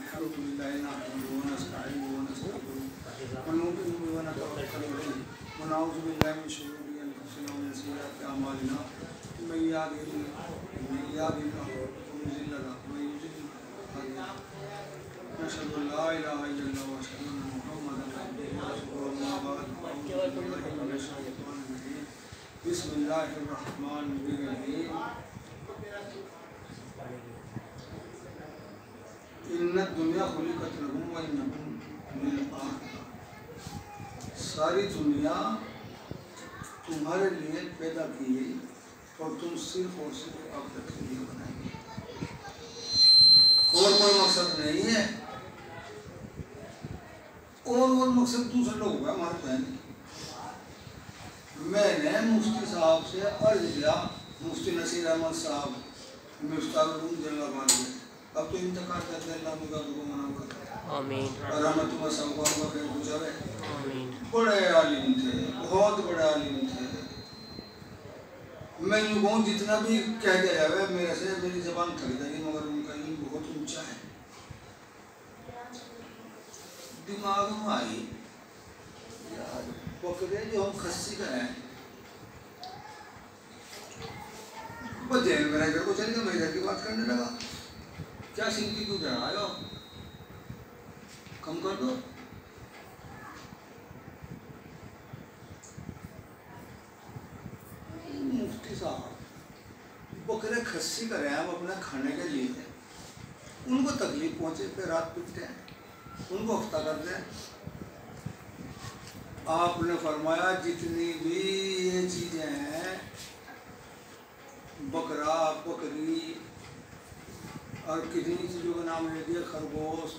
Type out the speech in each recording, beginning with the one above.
अल्हम्दुलिल्लाह नहमदुहु व नस्तईनुहु व नस्तगफिरुह व नु'मिनु बिही व नतवक्कलु अलैहि व नऊज़ु बिल्लाहि मिन शुरूरि अनफुसिना व मिन सय्यिआति अअमालिना मन यहदिहिल्लाहु फला मुदिल्ल लहु व मन युद्लिल फला हादिया लहु नशहदु अन ला इलाहा इल्लल्लाह व नशहदु अन्न मुहम्मदन अब्दुहु व रसूलुहु अम्मा बअद अऊज़ु बिल्लाहि मिनश शैतानिर रजीम बिस्मिल्लाहिर रहमानिर रहीम इन्ना दुनिया खुलिकत लकुम व इन्नकुम लिल आखिरह। सारी दुनिया तुम्हारे लिए पैदा की गई और तुम सिर्फ और सिर्फ आखिरत के लिए बनाई गई, और कोई मकसद नहीं है। और मकसद दूसरे लोग का हमारे तो है नहीं। मैंने मुफ्ती साहब से अर्ज किया, मुफ्ती नसीर अहमद साहब मिफ्ताहुल जल्ला वाले, अब तो इंतकाल करते अल्लाह मुझे मना कर आमीन और रहमत व सवाब व खैर गुजारे आमीन। बड़े आलिम थे, बहुत बड़े आलिम थे। मैं यूँ कहूँ जितना भी कह दिया जाए मेरे से मेरी ज़बान थक जाएगी, मगर उनका इल्म बहुत ऊंचा है। दिमाग में आई यार बकरे जो हम खस्सी कराएं, बस जैन मेरा इधर को चल गया, मैं इधर की बात करने लगा। क्या सिंकी क्यों जा रहा हो, कम कर दो। मुफ्ती साहब बकरे खस्सी करे हम अपने खाने के लिए, उनको तकलीफ पहुंचे पे रात पीटते हैं, उनको हफ्ता करते हैं। आपने फरमाया जितनी भी ये चीजें हैं, बकरा बकरी और कितनी चीज़ों का नाम ले दिया, खरगोश,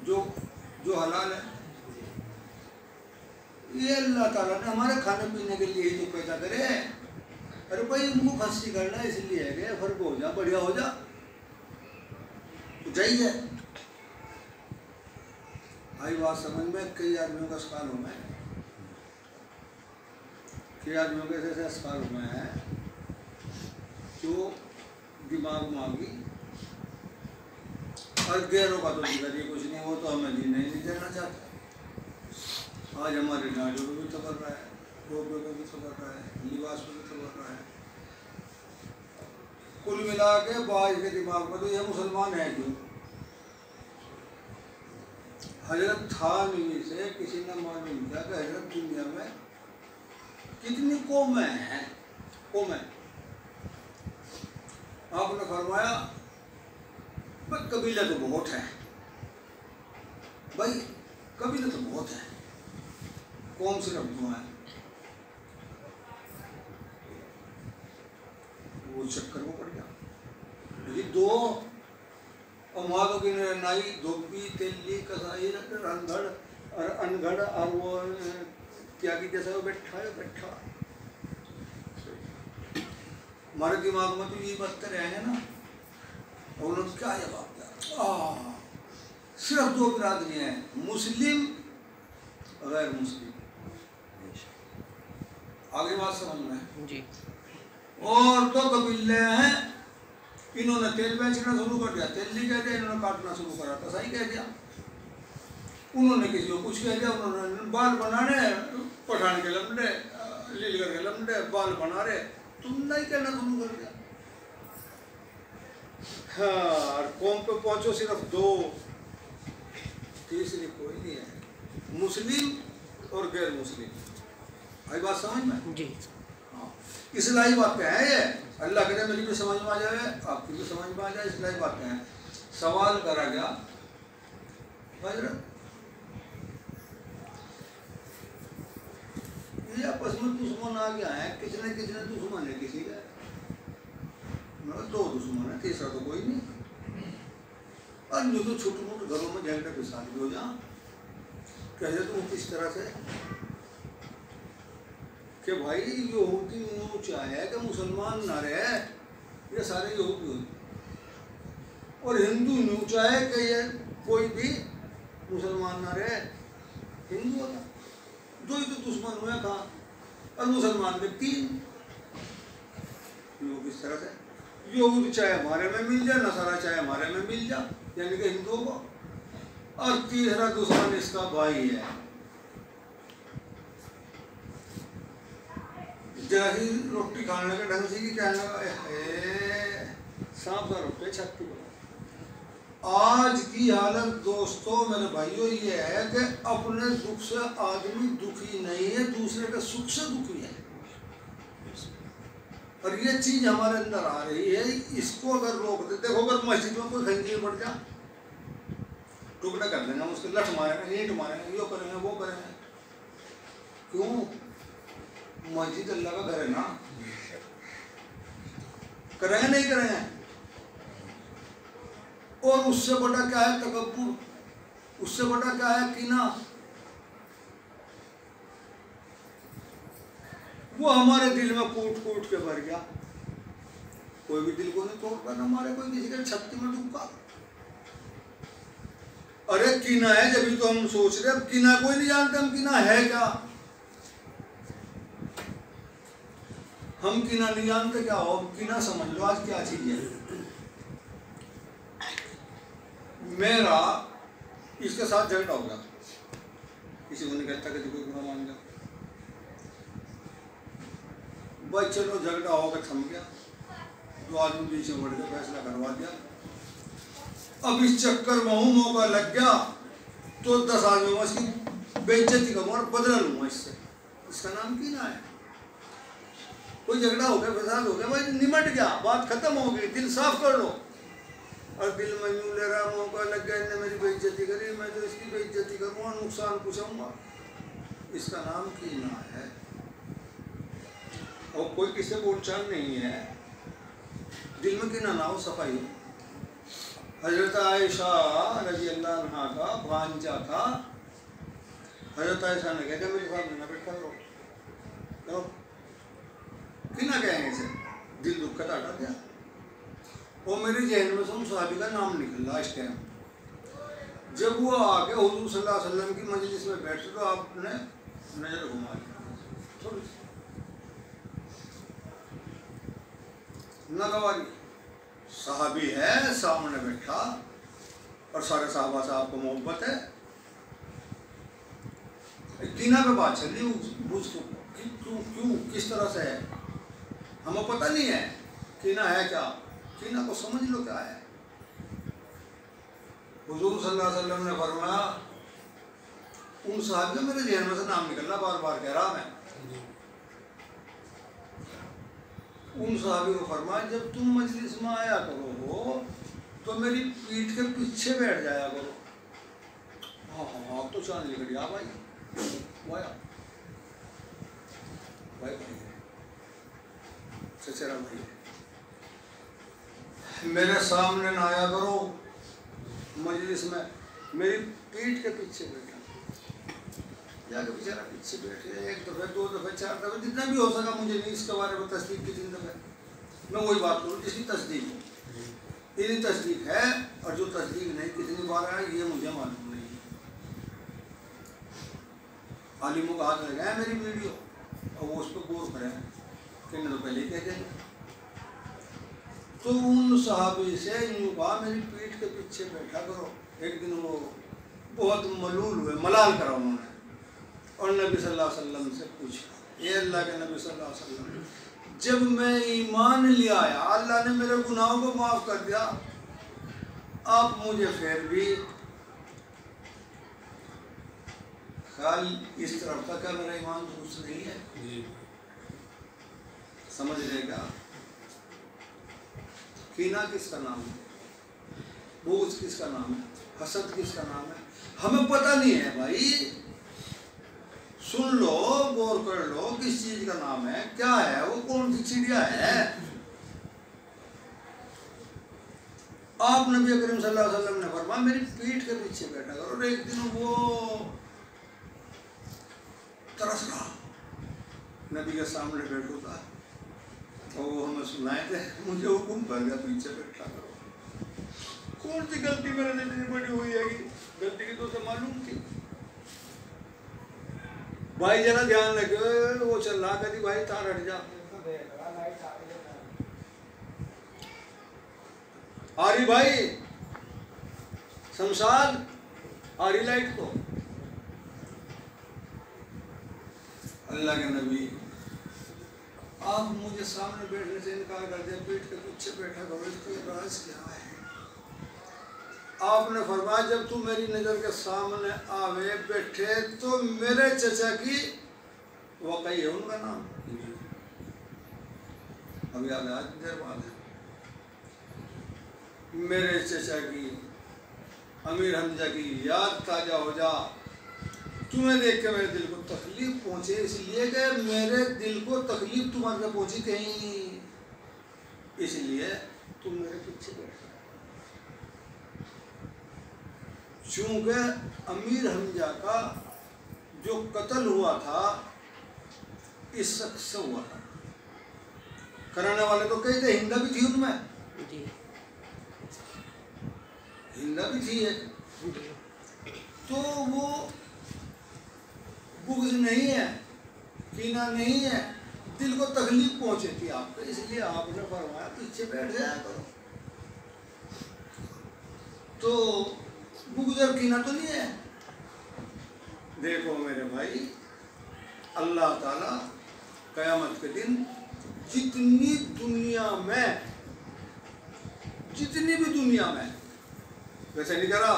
जो हलाल है, ये अल्लाह ताला ने हमारे खाने पीने के लिए ही तो पैदा करे। अरे भाई उनको खस्सी करना इसलिए है कि फर्क हो जा, बढ़िया हो जा, तो जाइए। आई बात समझ में। कई आदमियों का सवाल हो मैं, कई आदमियों के ऐसे सवाल हुए हैं जो दिमाग में आ गई और गैरों का तो जिक्र कुछ नहीं, वो तो हमें जीने नहीं देना चाहते। आज हमारे डांडों को भी तो कर रहा है, टोपियों को भी तो कर रहा है, लिबास को भी तो कर रहा है। कुल मिला के बाज के दिमाग में तो ये मुसलमान है क्यों? हजरत थानवी से किसी ने मालूम किया कि हजरत दुनिया में कितनी कौमें हैं, कौमें। आपने फरमाया भाई कबीले तो बहुत है, भाई कबीले तो बहुत है, कौम सिर्फ दो है। वो चक्कर में पड़ गया, यदि दो अमादों की नाई धोबी तेली कसाई रंगड़ और अनगढ़ और वो त्यागी जैसा वो बैठा है, बैठा। हमारे दिमाग में तो ये बात रहेंगे ना। और उन्होंने क्या जवाब दिया? सिर्फ दो बिरादरी हैं, मुस्लिम गैर मुस्लिम। आगे बात समझ में जी। और तो कबीले हैं, इन्होंने तेल बेचना शुरू कर दिया, तेल नहीं कह दिया, इन्होंने काटना शुरू करा था, सही कह दिया। उन्होंने किसी को कुछ कह दिया, उन्होंने बाल बनाने पठान के लमडे, लीलगर के लमडे बाल बना रहे, तुम नहीं कहना शुरू कर दिया। हाँ, कौम पे पहुंचो सिर्फ दो, तीसरी कोई नहीं है, मुस्लिम और गैर मुस्लिम। आई बात समझ में जी। हाँ, इसलिए बातें हैं ये। अल्लाह करे मेरी भी समझ में आ जाए, आपकी भी समझ में आ जाए, इसलिए बातें हैं। सवाल करा गया ये आपस में दुश्मन आ गया है, किसने किसने दुश्मन है किसी का, दो दुश्मन है, तीसरा तो कोई नहीं। और जो तो छोटे मोटे घरों में झगड़ा फिसाद भी हो जा, कैसे तुम किस तरह से कि भाई यहूदी यूँ चाहे कि मुसलमान ना रहे, ये सारे यहूदी होते, और हिंदू यूँ चाहे कि ये कोई भी मुसलमान ना रहे, हिंदू होता। दो ही तो दुश्मन हुए कहाँ, और मुसलमान में तीन। लोग इस तरह से यहूदी चाहे हमारे में मिल जाए, नसारा चाहे हमारे में मिल जाए, यानी कि हिंदुओं को, और तीसरा दुश्मन इसका भाई है। जैसे रोटी खाने के ढंग से ही कहने लगा सांप का रोटे छक्की। आज की हालत दोस्तों मेरे भाइयों ये है कि अपने दुख से आदमी दुखी नहीं है, दूसरे के सुख से दुखी है। और ये चीज हमारे अंदर आ रही है, इसको अगर रोक दे, देखो अगर मस्जिद में कोई खंजीर बढ़ जा, टुकड़ा कर देना, उसके लठ मारेंगे, ईंट मारेंगे, यो करेंगे वो करेंगे। क्यों? मस्जिद अल्लाह का घर है ना, करेंगे नहीं करेंगे? और उससे बड़ा क्या है तकब्बुर, उससे बड़ा क्या है कीना। वो हमारे दिल में कूट कूट के भर गया। कोई भी दिल को नहीं तोड़ पाना, हमारे कोई किसी के छत्ती में डूबा। अरे कीना है जब भी तो हम सोच रहे, अब कीना कोई नहीं जानते हम कीना है क्या। हम कीना नहीं जानते क्या हो, कीना समझ लो आज क्या चीज है। मेरा इसके साथ झगड़ा हो गया, किसी को नहीं कहता कि कोई गुना मान गया, भाई चलो झगड़ा होकर थम गया, दो आदमी बीच में बढ़ के फैसला करवा दिया। अब इस चक्कर में हूँ, मौका लग गया तो 10 आदमी में इसकी बेइज्जती करूँगा और बदला लूँगा इससे। इसका नाम कीना है। कोई झगड़ा हो गया, फसाद हो गया, भाई निमट गया, बात खत्म हो गई, दिल साफ कर लो। और दिल में यूँ ले रहा, मौका लग गया, इन्हें मेरी बेइज्जती करी, मैं तो इसकी बेइज्जती करूँगा, नुकसान पूछूंगा। इसका नाम कीना है। और कोई किसी बोलचाल नहीं है, दिल में कीना ना हो, सफाई हो। हजरत आयशा रजी अल्लाह अन्हा का भांजा था। हजरत आयशा ने कहा मेरे साथ ना बैठा करो, करो कीना कहेंगे इसे, दिल दुख का हटा दिया। वो मेरे जहन में से साहबी का नाम निकला इस टाइम। जब वो आके हुजूर सल्लल्लाहु अलैहि वसल्लम की मजलिस में बैठे तो आपने नजर घुमा दी थोड़ी सी, नगवारी साहबी है सामने बैठा और सारे साहबा से आपको मोहब्बत है। कीना पे बात चल रही, क्यों किस तरह से है हमें पता नहीं है। कीना है क्या, कीना को समझ लो क्या है। हुजूर सल्लल्लाहु अलैहि वसल्लम ने फरमाया, उन साहब मेरे जहन में से नाम निकलना बार बार कह रहा मैं, उन साहबी को फरमाया जब तुम मजलिस में आया करो हो तो मेरी पीठ के पीछे बैठ जाया करो। हाँ हाँ हाँ तो चांद निकल गया भाई, वाया भाई भाई चचेरा भाई, मेरे सामने ना आया करो मजलिस में, मेरी पीठ के पीछे बैठा, जाके बेचारा पीछे बैठे, 1 दफ़े 2 दफ़े 4 दफ़े जितना भी हो सका, मुझे नहीं इसके बारे में तस्दीक की 3 दफ़े, मैं वही बात करूँ जिसकी तस्दीक हो। यदि तस्दीक है और जो तस्दीक नहीं कितनी बार है ये मुझे मालूम नहीं। आलिमों का हाथ लगाया मेरी वीडियो और वो उस पर गौर करें कि मैं तो पहले कह देंगे। तो उन सहाबी से यूँ कहा मेरी पीठ के पीछे बैठा करो। एक दिन वो बहुत मलूल हुए, मलाल करा उन्होंने और नबी सल्लल्लाहु अलैहि वसल्लम से पूछा, ये अल्लाह के नबी सल्लल्लाहु अलैहि वसल्लम, जब मैं ईमान लिया आया अल्लाह ने मेरे गुनाहों को माफ़ कर दिया, आप मुझे फिर भी ख्याल इस तरफ था क्या मेरा ईमान दुरुस्त नहीं है। समझ लेगा कीना किसका नाम है, बोझ किसका नाम है, हसद किसका नाम है, हमें पता नहीं है भाई। सुन लो, गौर कर लो किस चीज का नाम है, क्या है वो, कौन सी चिड़िया है। आप नबी करीम सल्लल्लाहु अलैहि वसल्लम ने फरमाया मेरी पीठ के पीछे बैठा करो। और एक दिन वो तरस रहा, नबी के सामने बैठो था तो वो हमें सुनाए थे, मुझे हुक्म कर गया पीछे बैठा करो। कौन सी गलती मेरे से इतनी बड़ी हुई है, गलती की तो उसे मालूम थी। भाई जरा ध्यान रखो, वो चल रहा कभी भाई तार हट जा, आ रही भाई शमशाद आरी लाइट को। अल्लाह के नबी आप मुझे सामने बैठने से इनकार कर दिया, पीठ के पीछे बैठा करो, इसका राज क्या है? आपने फरमाया जब तू मेरी नज़र के सामने आवे बैठे तो मेरे चचा की वाकई है उनका नाम, अब याद आज देर बाद है, मेरे चचा की अमीर हमजा की याद ताजा हो जा। तुम्हें देख के मेरे दिल को तकलीफ पहुंचे, इसलिए कि मेरे दिल को तकलीफ तुम्हारे से पहुंची कहीं, इसलिए तुम मेरे पीछे बैठ। चूंकि अमीर हमजा का जो कत्ल हुआ था इस शख्स से हुआ था, कराने वाले तो कई थे, हिंदा भी थी उनमें, हिंदा भी थी एक, तो वो बुग़्ज़ नहीं है, कीना नहीं है, दिल को तकलीफ पहुंचे थी आपको, इसलिए आपने फरमाया पीछे बैठ जाया करो। तो बुग़्ज़ और कीना तो नहीं है। देखो मेरे भाई, अल्लाह ताला क़यामत के दिन जितनी भी दुनिया में वैसे नहीं करा,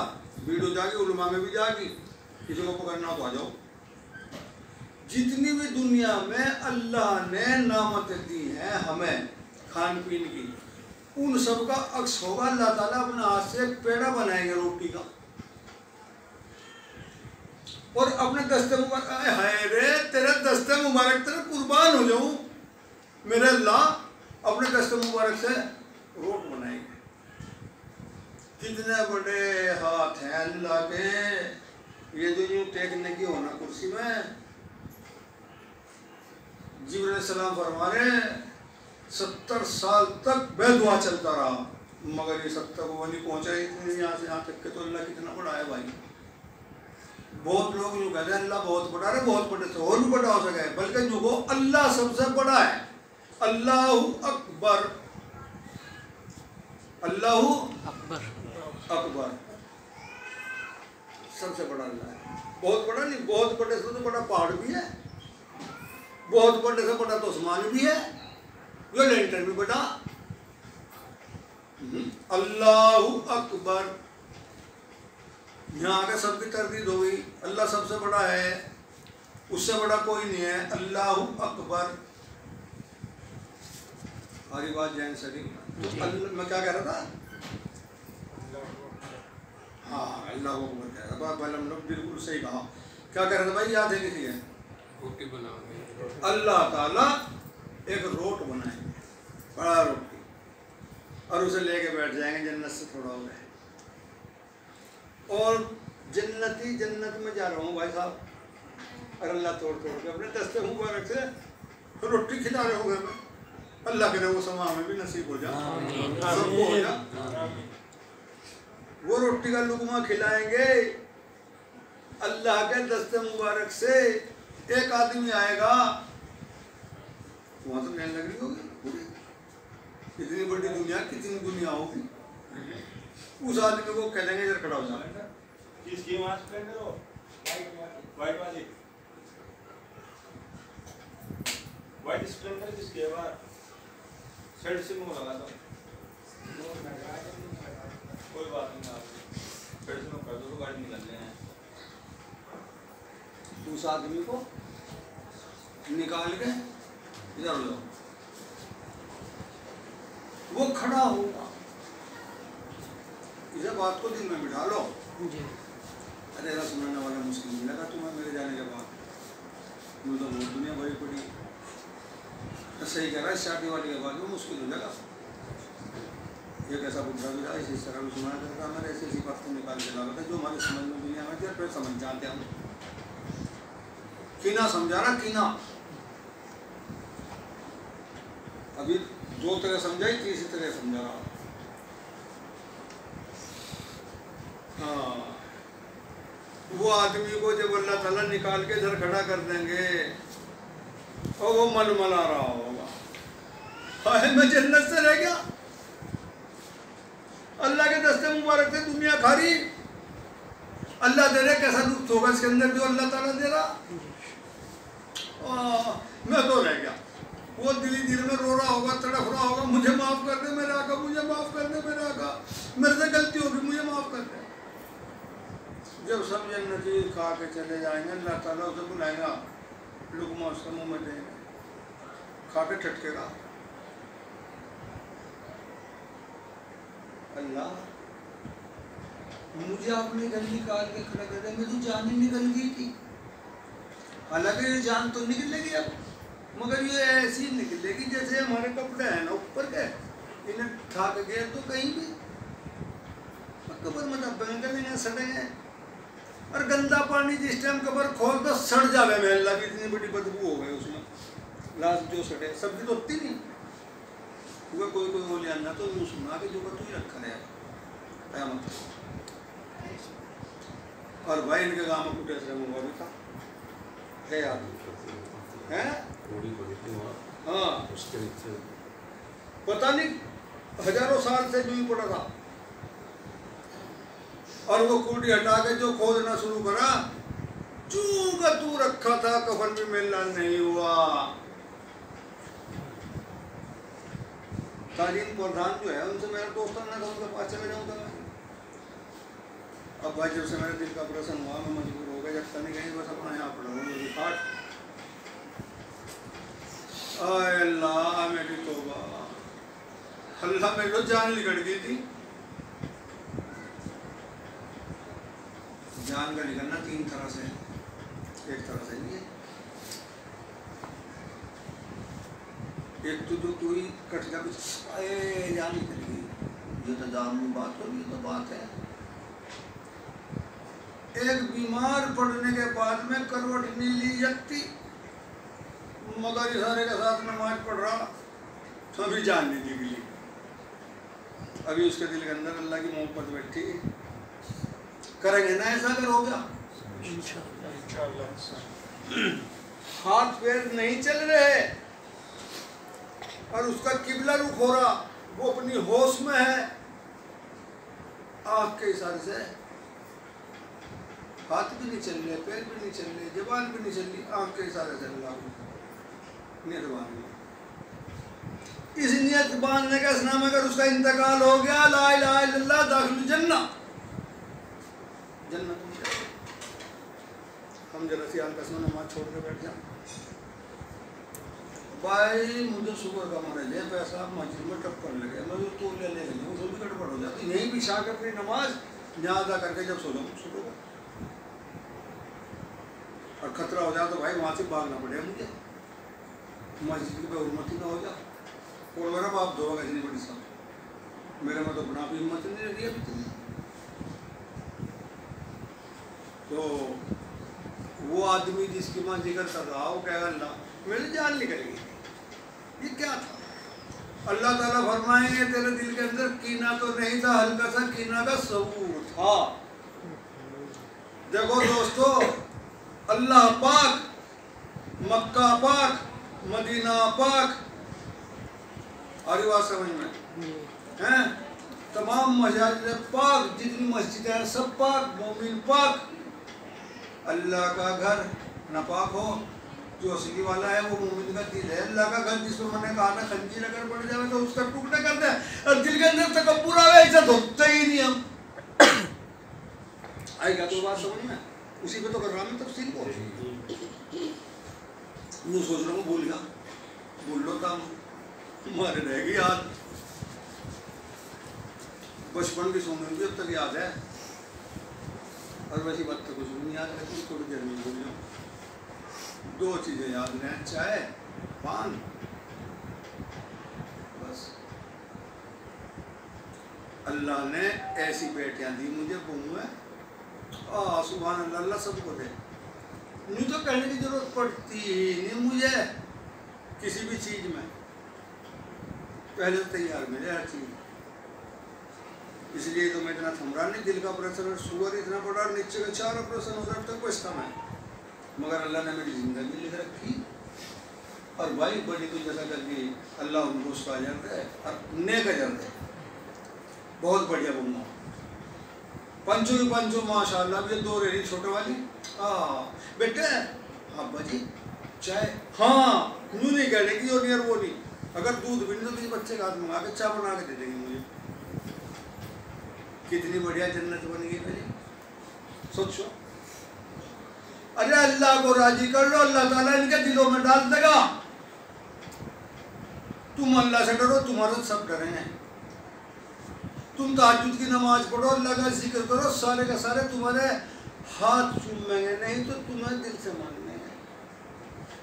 भीड़ हो जाएगी, उलमा में भी जाएगी, किसी को पकड़ना तो आ जाओ। जितनी भी दुनिया में अल्लाह ने नामत दी है हमें खान पीन की, उन सब का अक्स होगा। अल्लाह ताला अपने हाथ से एक पेड़ा बनाएंगे रोटी का और अपने दस्ते मुबारक, हाय रे तेरे दस्ते मुबारक तेरे कुर्बान हो जाऊं मेरे अल्लाह, अपने दस्ते मुबारक से रोट बनाएंगे। कितने बड़े हाथ हैं अल्लाह के, ये जो यूं टेकने की होना कुर्सी में। जिब्रील सलाम फरमा रहे 70 साल तक बेदुआ चलता रहा, मगर ये 70 को नहीं पहुंचा, इतने यहाँ से यहाँ तक के, तो अल्लाह कितना बड़ा है भाई। बहुत लोग यूँ कहते हैं अल्लाह बहुत बड़ा है, बहुत बड़े से और भी बड़ा हो सके, बल्कि जो वो अल्लाह सबसे बड़ा है। अल्लाहु अकबर, अल्लाहु अकबर सबसे बड़ा अल्लाह है। बहुत बड़ा नहीं, बहुत बड़े से तो बड़ा पहाड़ भी है, बहुत बड़े से बड़ा तो आसमान भी है, ये लेंटर भी बड़ा। अल्लाहु अकबर, यहाँ आके सबकी तरदीद हो गई, अल्लाह सबसे बड़ा है, उससे बड़ा कोई नहीं है। अल्लाहु अकबर, हमारी बात जैन सरी। तो मैं क्या कह रहा था? हाँ अल्लाह अकबर कह रहा था, हम लोग बिल्कुल सही कहा। क्या कह रहा था भाई, याद है किसी है? रोटी बनाओगे, अल्लाह ताला एक रोट बनाएंगे, बड़ा रोटी, और उसे लेके बैठ जाएंगे जन्नत से थोड़ा हो गए, और जन्नती जन्नत में जा रहा हूँ भाई साहब, और अल्लाह तोड़ तोड़ के अपने दस्ते मुबारक से रोटी खिला रहे होंगे मैं, अल्लाह करे वो समा में भी नसीब हो जा, सबको हो जा। वो रोटी का लुकमा खिलाएंगे अल्लाह के दस्ते मुबारक से। एक आदमी आएगा, वहाँ तो नैन लग रही होगी पूरी, इतनी बड़ी दुनिया, कितनी दुनिया होगी, उस आदमी को कह देंगे इधर खड़ा हो जाए, व्हाइट स्प्लेंडर जिसके बाद साइड से मुंह लगा दो, कोई बात नहीं, आप साइड से मुंह कर दो तो गाड़ी निकल जाए। उस आदमी को निकाल के इधर लो, वो खड़ा होगा, इसे बात को दिल में बिठा लो। अरे ऐसा सुनाने वाला मुश्किल नहीं लगा तुम्हें मेरे जाने के बाद, यूँ तो बहुत दुनिया बड़ी पड़ी, सही कह रहा है, शादी वाली के बाद वो मुश्किल हो जाएगा। एक ऐसा बुढ़ा भी था, इसी तरह भी सुनाया करता, मैंने ऐसी ऐसी बात को निकाल के लाता था जो हमारी समझ में दुनिया में थी, फिर समझ जाते हम। कीना समझा रहा, कीना अभी 2 तरह समझाई, तीसरी तरह समझा रहा। हाँ, वो आदमी को जब अल्लाह ताला निकाल के इधर खड़ा कर देंगे और वो मलमला रहा होगा, हाय मैं जन्नत से रह गया, अल्लाह के दस्ते मुबारक से दुनिया खारी, अल्लाह दे रहे, कैसा दुख होगा इसके अंदर जो अल्लाह ताला दे रहा। मैं तो रह गया, वो दिल में रो रहा होगा, तड़प रहा होगा, मुझे माफ कर दे मेरे आका, मुझे माफ कर दे मेरे आका, मेरे से गलती होगी, मुझे माफ कर दे। जब सब जन्नती खा के चले जाएंगे, अल्लाह ताला उसे बुलाएगा, लुकमा उसके मुंह में देंगे, खा के ठटकेगा, अल्लाह मुझे आपने गल निकाल के खड़ा कर दिया, मेरी जान ही निकल गई थी। हालांकि ये जान तो निकलेगी अब, मगर ये ऐसी निकलेगी जैसे हमारे कपड़े हैं ना ऊपर के, इन्हें ठाक गए तो कहीं भी कबर में दबेंगे, सड़ेंगे। और गंदा पानी जिस टाइम कबर खोल तो सड़ जावे में, अल्लाह की इतनी बड़ी बदबू हो गई उसमें, लाश जो सड़े, सब्जी तो होती नहीं। वो कोई वो ले आना तो यूँ सुना के जो तू ही रखा रहेगा। और भाई इनके गाँव में कुछ ऐसा हुआ भी था है यार, हैं? हाँ, पता नहीं हजारों साल से जो ही पड़ा था। और वो कुर्डी हटा के जो खोदना शुरू करा, चू का तू रखा था, कफन भी मिलना नहीं हुआ। तालीम प्रधान जो है उनसे मेरा दोस्त ना था, उनके पास चले जाऊँ था मैं। अब भाई जब से मेरे दिल का ऑपरेशन हुआ, मैं मजबूर हो गया, जब नहीं कहीं बस अपना यहाँ पड़ा हूँ खाट। अल्लाह मेरी तौबा, अल्लाह मेरी तो जान निकल गई थी। जान का निकलना तीन तरह से, एक तरह से नहीं है। एक तो जो कोई कट गया, जान निकल गई, ये तो जान में बात होगी, ये तो बात है। एक बीमार पड़ने के बाद में करवट नहीं ली जाती, मगर इशारे के साथ नमाज पढ़ रहा, तो अभी जान नहीं निकली। अभी उसके दिल के अंदर अल्लाह की मोहब्बत बैठी। करेंगे ना ऐसा अगर हो गया इंशाअल्लाह। हाथ पैर नहीं चल रहे और उसका किबला रुख हो रहा, वो अपनी होश में है, आँख के इशारे से हाथ भी नहीं चल रहे, पैर भी नहीं चल रहे, जुबान भी नहीं चल रही, आँख के इशारे से अल्लाह नियत बांध ली। इस नियत बांधने का नाम अगर उसका इंतकाल हो गया, ला इलाहा इल्लल्लाह दाखिल जन्नत, जन्नत में जाए। हम जरा सी कसम नमाज छोड़ के बैठ जाए, भाई मुझे शुगर का मर ले पैसा मस्जिद में टक्कर लगे, मैं तो ले लेने लगी, वो भी गड़बड़ हो जाती, यहीं बिछा के अपनी नमाज यहाँ अदा करके जब सो जाऊँ शुरू हो, और खतरा हो जाए तो भाई वहाँ से भागना पड़ेगा मुझे, मस्जिद की बेहुरमती ना हो जाए। और मेरा बाप दो इतनी बड़ी साहब, मेरे में तो बना भी हिम्मत नहीं रही अभी इतनी। तो वो आदमी जिसकी माँ जिक्र कर रहा, वो कहेगा अल्लाह मेरी जान निकल गई, ये क्या था? अल्लाह ताला फरमाएंगे तेरे दिल के अंदर कीना तो नहीं था, हल्का सा कीना का सबूर था। देखो दोस्तों, अल्लाह पाक, मक्का पाक, मदीना पाक, और बात समझ में हैं, तमाम मस्जिद पाक, जितनी मस्जिदें हैं सब पाक, मोमिन पाक। अल्लाह का घर नापाक हो, जो असली वाला है वो मोमिन का दिल है। अल्लाह का घर जिसको मैंने कहा था खंजीर अगर पड़ जाए तो उसका टुकड़ा करते हैं, और दिल के अंदर तकब्बुर आवे, इज्जत होता ही नहीं। हम आएगा तो बात समझ में, उसी पे तो कर रहा मैं तफसील को। मैं सोच रहा हूँ बोल लो था मारे रहेगी याद, बचपन की सोने भी अब तक याद है, और वैसी बात तो कुछ नहीं याद रहती, थोड़ी देर में भूल जाऊँ। दो चीज़ें याद रहें, चाय पान, बस। अल्लाह ने ऐसी बेटियां दी मुझे, बहू है, सुभान अल्लाह, अल्लाह सबको दे। नहीं तो कहने की जरूरत पड़ती ही नहीं मुझे किसी भी चीज़ में, पहले तो तैयार मिले हर चीज़। इसलिए तो मैं इतना थमरा नहीं, दिल का ऑपरेशन, शुगर इतना बड़ा, नीचे का 4 ऑपरेशन हो जाए तो कोई कम है, मगर अल्लाह ने मेरी ज़िंदगी लिख रखी। और भाई बड़ी तो जैसा करके अल्लाह उनको उसका अजर दे और नेक अजर दे, बहुत बढ़िया बुम्मा। पंचों की पंचों माशाल्लाह। ये दो रही छोटे वाली। बेटे अब्बा जी चाय। हाँ यूँ नहीं कहने की, और वो नहीं। अगर दूध भी नहीं तो किसी बच्चे का हाथ मंगा के चाय बना के दे देंगे मुझे। कितनी बढ़िया जन्नत बन गई मेरी, सोचो। अरे अल्लाह को राजी कर लो, अल्लाह ताला इनके दिलों में डाल देगा। तुम अल्लाह से डरो, तुम्हारे तो सब डरे हैं। तुम तहज्जुद की नमाज पढ़ो, अल्लाह का जिक्र करो, सारे का सारे तुम्हारे हाथ चूमेंगे, नहीं तो तुम्हें दिल से मानने हैं।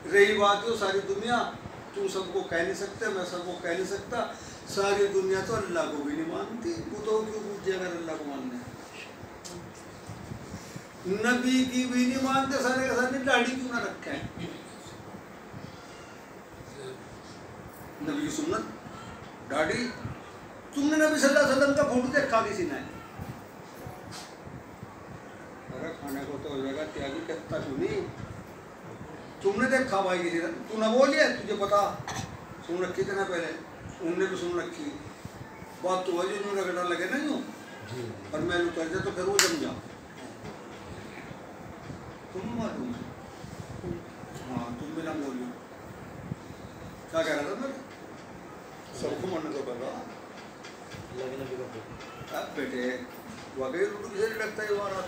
रही बात है सारी दुनिया, तुम सबको कह नहीं सकते, मैं सबको कह नहीं सकता। सारी दुनिया तो अल्लाह को भी नहीं मानती, वो तो क्यों पूछे अगर अल्लाह को मानने। नबी की भी नहीं मानते, सारे का सारे दाढ़ी क्यों ना रखे हैं। नबी की सुन्नत दाढ़ी। तुमने नबी सल्लल्लाहु अलैहि वसल्लम का फोटो देखा किसी ने? अरे खाने को तो हो जाएगा त्यागी कहता क्यों नहीं। तुमने देखा भाई किसी ने? तू ना बोलिए, तुझे पता सुन रखी थी ना पहले, उनने भी सुन रखी बात। तो वही उन्होंने रगड़ा लगे ना यूँ, और मैं उतर जाए तो फिर वो जम जा। तुम मालूम? हाँ तुम भी ना बोलियो। क्या कह रहा था मैं? सबको मन तो कर रहा बेटे, वाकई उनको किसे नहीं लगता है हमारा।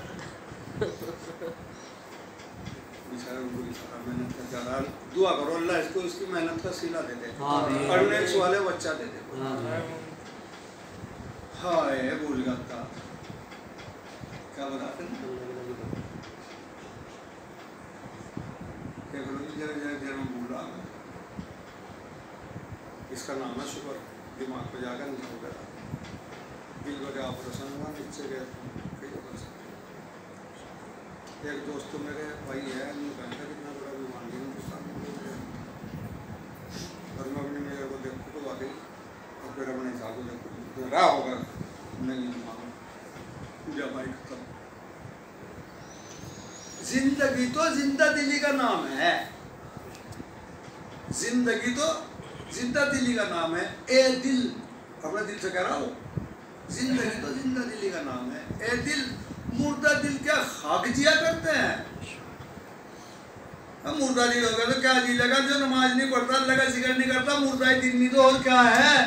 मेहनत का जा रहा, दुआ करो अल्लाह इसको इसकी मेहनत का सिला दे दे, और नेक्स्ट वाले बच्चा दे दे। हाय भूल गया क्या बताते हैं। भूला इसका नाम है शुगर। दिमाग पे जाकर नहीं हो गया, दिल वगैरह ऑपरेशन हुआ, नीचे गए कई ऑपरेशन। एक दोस्त तो मेरे भाई है, कहता कितना बड़ा बीमार है हिंदुस्तान में, और मैं अपनी मेरे को देखो तो वाकई, और फिर अपने हिसाब को देखो रहा होगा नहीं पूजा भाई खत्म। जिंदगी तो जिंदा दिली का नाम है, जिंदगी तो जिंदा दिली का नाम है। ए दिल, अपना दिल से कह रहा हूँ, जिंदगी तो जिंदा दिली का नाम है। ए दिल, मुर्दा दिल क्या खाक जिया करते हैं? अब मुर्दा दिल होगा तो क्या जी लगा, जो नमाज नहीं पढ़ता, अल्लाह का जिक्र नहीं करता, मुर्दा ही दिल नहीं तो और क्या है।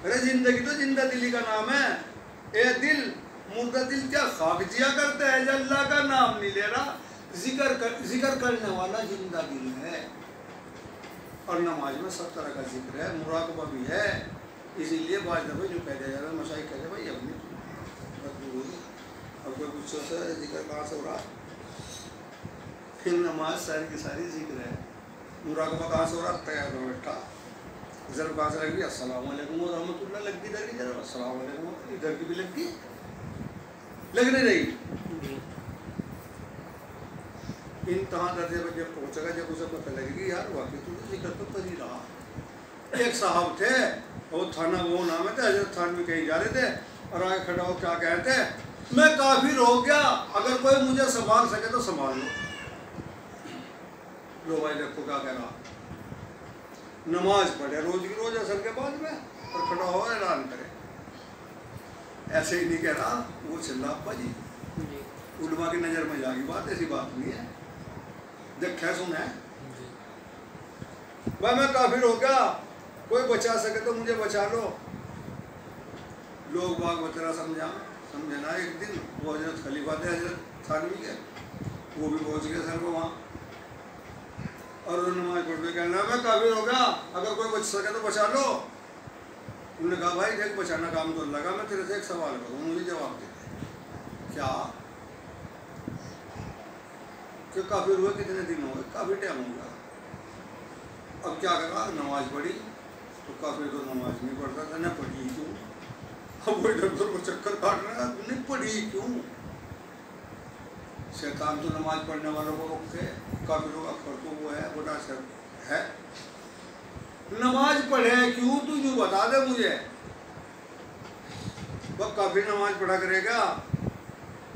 अरे जिंदगी तो जिंदा दिली का नाम है। ए दिल, मुर्दा दिल क्या खाक जिया करते हैं, जो अल्लाह का नाम नहीं ले रहा। जिक्र करने वाला जिंदा दिल है, और नमाज में सब तरह का जिक्र है, मुराकबा भी है। इसीलिए बाद दफे जो कह दिया जाता है, मशाइख कहते भाई अपनी अब कोई कुछ सोचता है जिक्र कहाँ से हो रहा, फिर नमाज सारी की सारी जिक्र है। मुराकबा कहाँ से हो रहा, तैयार हो बैठा, जरा कहाँ से लगी, अस्सलाम वालेकुम व रहमतुल्लाह लग गई, इधर की जरा अस्सलाम वालेकुम, इधर की भी लग गई, लग नहीं रही। इंतहा दर्जे पर जब पहुँचेगा, जब उसे पता लगेगी यार वाकई तो जिक्र तो कर ही रहा। एक साहब थे, वो थाना वो नाम है, हजरत थान में कहीं जा रहे थे, और आगे खड़ा हो क्या कहते, मैं काफिर हो गया, अगर कोई मुझे संभाल सके तो संभाल लो। लो भाई देखो क्या कह रहा, नमाज पढ़े रोज की रोज असर के बाद में, और खड़ा हो ऐलान करे। ऐसे ही नहीं कह रहा, वो चिल्ला अब्बा जी, उलमा की नजर में जागी बात, ऐसी बात नहीं है, देखा सुना है भाई मैं काफिर हो गया, कोई बचा सके तो मुझे बचा लो। लोग बाग बतरा समझे ना। एक दिन वो हजरत खलीफा थे हजरत थानवी के, वो भी पहुंच गए सर को वहाँ, और उन्होंने नमाज पढ़ के कहना मैं काफिर हो गया, अगर कोई बच सके तो बचा लो। उन्होंने कहा भाई देख बचाना काम तो अल्लाह का, मैं तेरे से एक सवाल करूँ, मुझे जवाब दे। क्या कि काफिर हुए कितने दिन हो गए? काफी टाइम हो गया। अब क्या करा, नमाज पढ़ी तो काफिर तो नमाज नहीं पढ़ता था, न पढ़ी क्यों? अब वही डॉक्टर को चक्कर काट रहा है, नहीं पढ़ी क्यों? शैतान तो नमाज पढ़ने वालों को रोक के काफिरों का फर्क वो है, बड़ा सर है। नमाज पढ़े क्यों, तू यूँ बता दे मुझे। वह काफिर नमाज पढ़ा करेगा,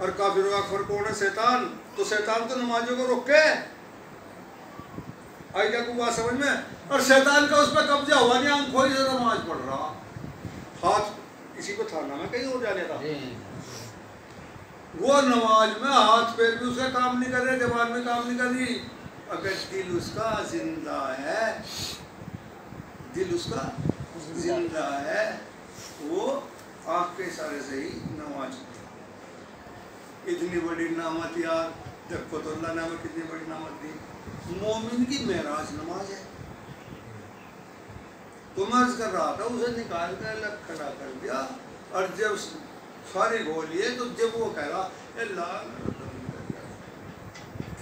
और काफिरों का फर्क कौन है? शैतान। तो शैतान तो नमाजों को रोके, आई क्या बात समझ में? और शैतान का उस पर कब्जा हुआ नहीं, हम खोई से नमाज पढ़ रहा, हाथ किसी को थाना में कहीं हो जाने था। वो नमाज में हाथ पैर भी उसका काम नहीं कर रहे, जबान में काम नहीं कर रही। अगर दिल उसका जिंदा है, दिल उसका जिंदा है, वो आँख के इशारे से ही नमाज। इतनी बड़ी नामत यार, देखो तो अल्लाह ने हमें कितनी बड़ी नामत दी। मोमिन की मेराज नमाज है। तो मैं कर रहा था, उसे निकाल कर अलग खड़ा कर दिया, और जब सारी बोलिए तो जब वो कह रहा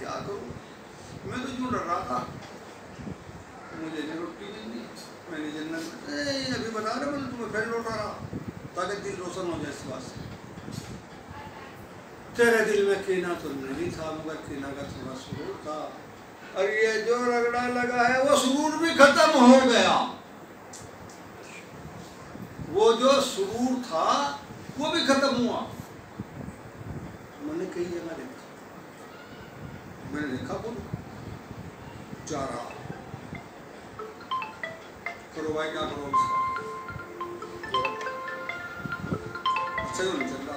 क्या करूँ, मैं तो यूँ डर रहा था, मुझे नहीं रोटी मिलनी, मैंने जन्नत अभी बता रहा, मैंने तुम्हें फिर लौटा रहा ताकि दिल रोशन हो जाए इस बात से। तेरे दिल में कीना तो नहीं था, मगर कीना का थोड़ा सुरूर था, और ये जो रगड़ा लगा है वो सुरूर भी खत्म हो गया। वो जो सुरूर था वो भी खत्म हुआ। मैंने कई जगह देखा, मैंने देखा वो जा रहा, करो भाई क्या करो, इसका अच्छा नहीं चल रहा।